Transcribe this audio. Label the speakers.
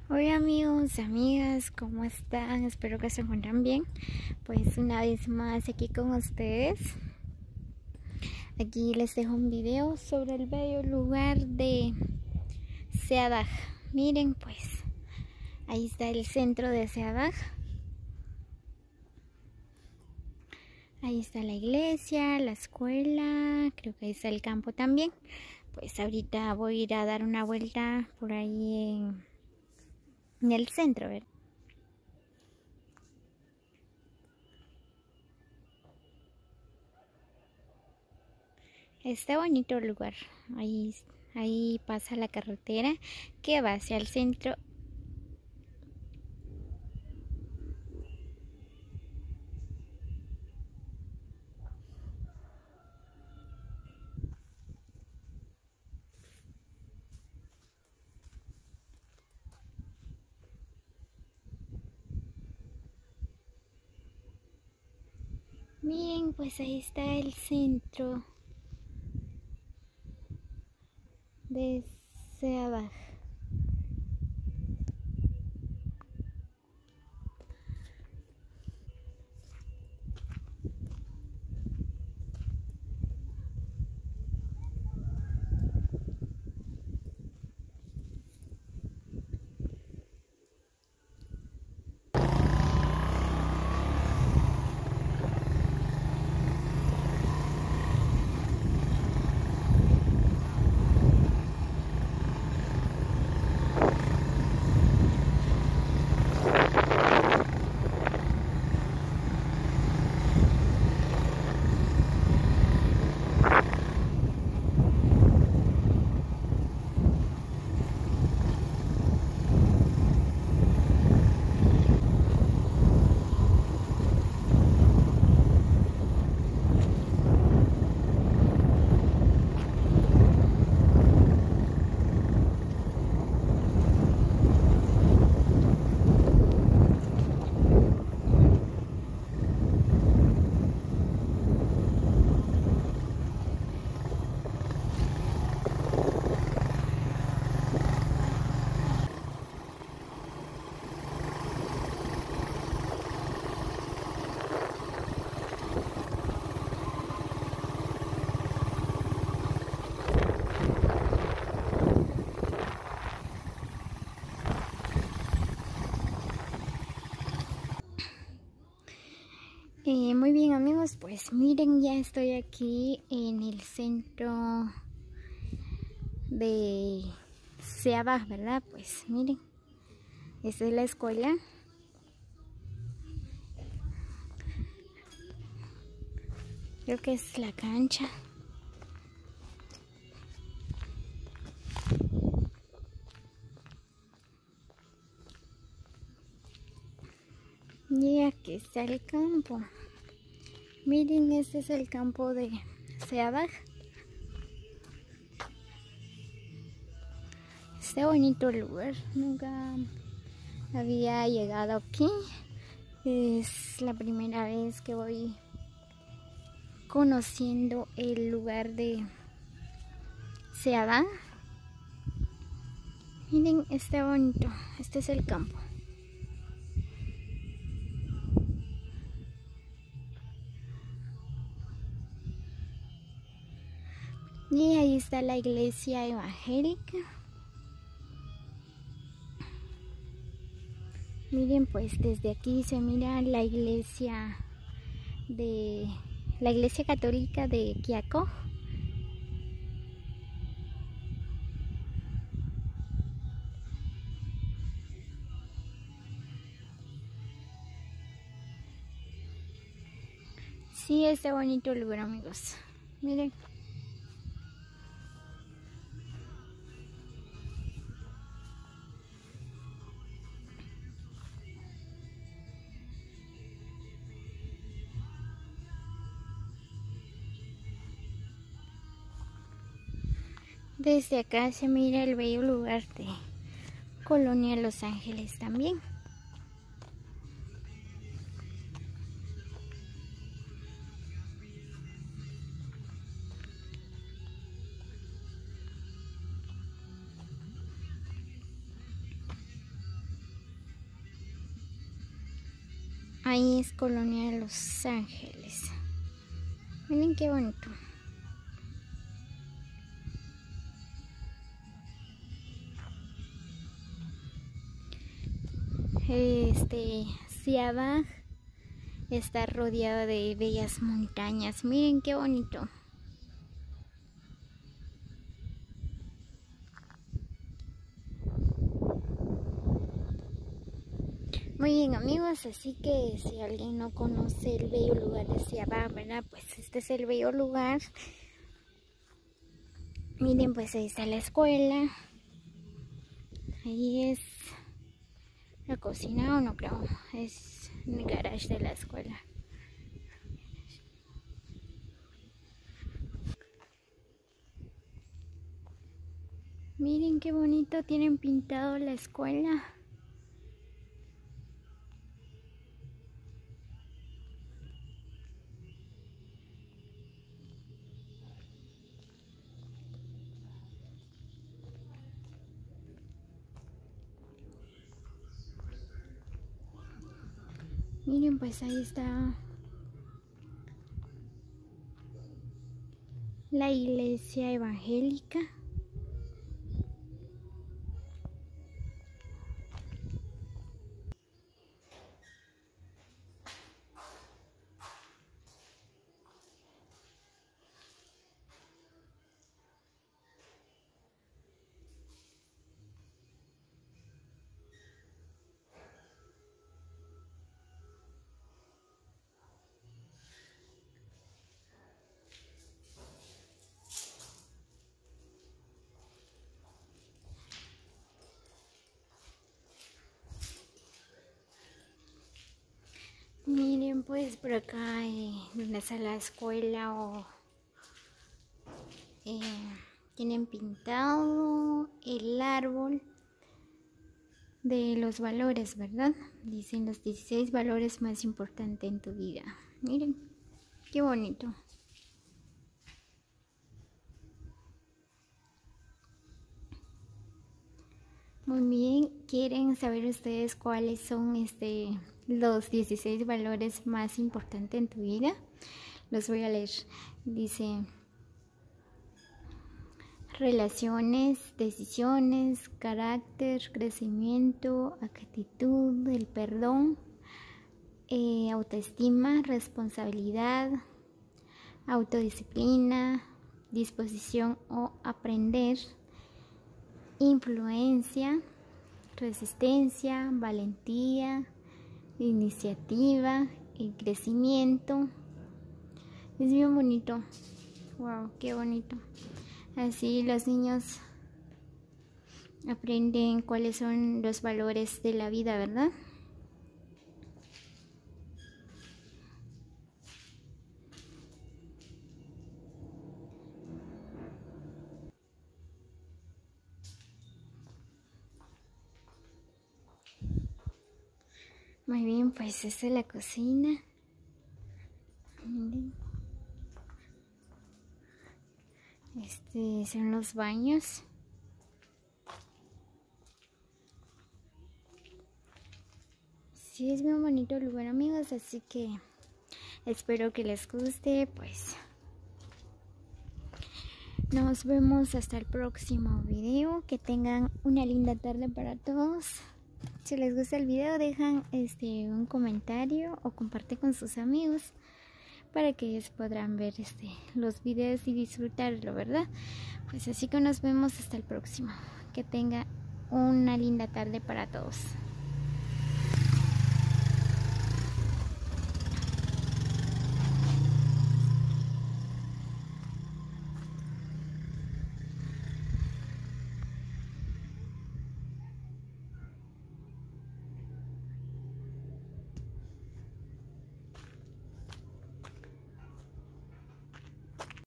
Speaker 1: Hola amigos, amigas, ¿cómo están? Espero que se encuentren bien. Pues una vez más aquí con ustedes. Aquí les dejo un video sobre el bello lugar de Seadaj. Miren pues, ahí está el centro de Seadaj. Ahí está la iglesia, la escuela, creo que ahí está el campo también. Pues ahorita voy a ir a dar una vuelta por ahí en el centro, ¿verdad? Está bonito el lugar. Ahí pasa la carretera que va hacia el centro. Miren, pues ahí está el centro de Seadaj. Muy bien amigos, pues miren, ya estoy aquí en el centro de Seadaj, ¿verdad? Pues miren, esta es la escuela. Creo que es la cancha. Y aquí está el campo. Miren, este es el campo de Seadaj. Está bonito el lugar. Nunca había llegado aquí. Es la primera vez que voy conociendo el lugar de Seadaj. Miren, está bonito. Este es el campo. Y ahí está la iglesia evangélica. Miren, pues desde aquí se mira la iglesia católica de Quiaco. Sí, está bonito el lugar, amigos. Miren. Desde acá se mira el bello lugar de Colonia Los Ángeles también. Ahí es Colonia de Los Ángeles. Miren qué bonito. Siabaj está rodeado de bellas montañas. Miren qué bonito. Muy bien, amigos, así que si alguien no conoce el bello lugar de Siabaj, ¿verdad? Pues este es el bello lugar. Miren, pues ahí está la escuela. Ahí es la cocina, o no creo, es el garage de la escuela. Miren qué bonito tienen pintado la escuela. Miren, pues ahí está la iglesia evangélica. Miren, pues por acá donde está la escuela tienen pintado el árbol de los valores, ¿verdad? Dicen los 16 valores más importantes en tu vida. Miren, qué bonito. Muy bien, ¿quieren saber ustedes cuáles son los 16 valores más importantes en tu vida? Los voy a leer. Dice: relaciones, decisiones, carácter, crecimiento, actitud, el perdón, autoestima, responsabilidad, autodisciplina, disposición o aprender, influencia, resistencia, valentía, iniciativa y crecimiento. Es bien bonito. Wow, qué bonito. Así los niños aprenden cuáles son los valores de la vida, ¿verdad? Muy bien, pues esta es la cocina. Miren. Son los baños. Sí, es bien bonito el lugar, amigos, así que espero que les guste. Pues nos vemos hasta el próximo video. Que tengan una linda tarde para todos. Si les gusta el video, dejan un comentario o comparte con sus amigos para que ellos podrán ver los videos y disfrutarlo, ¿verdad? Pues así que nos vemos hasta el próximo. Que tenga una linda tarde para todos.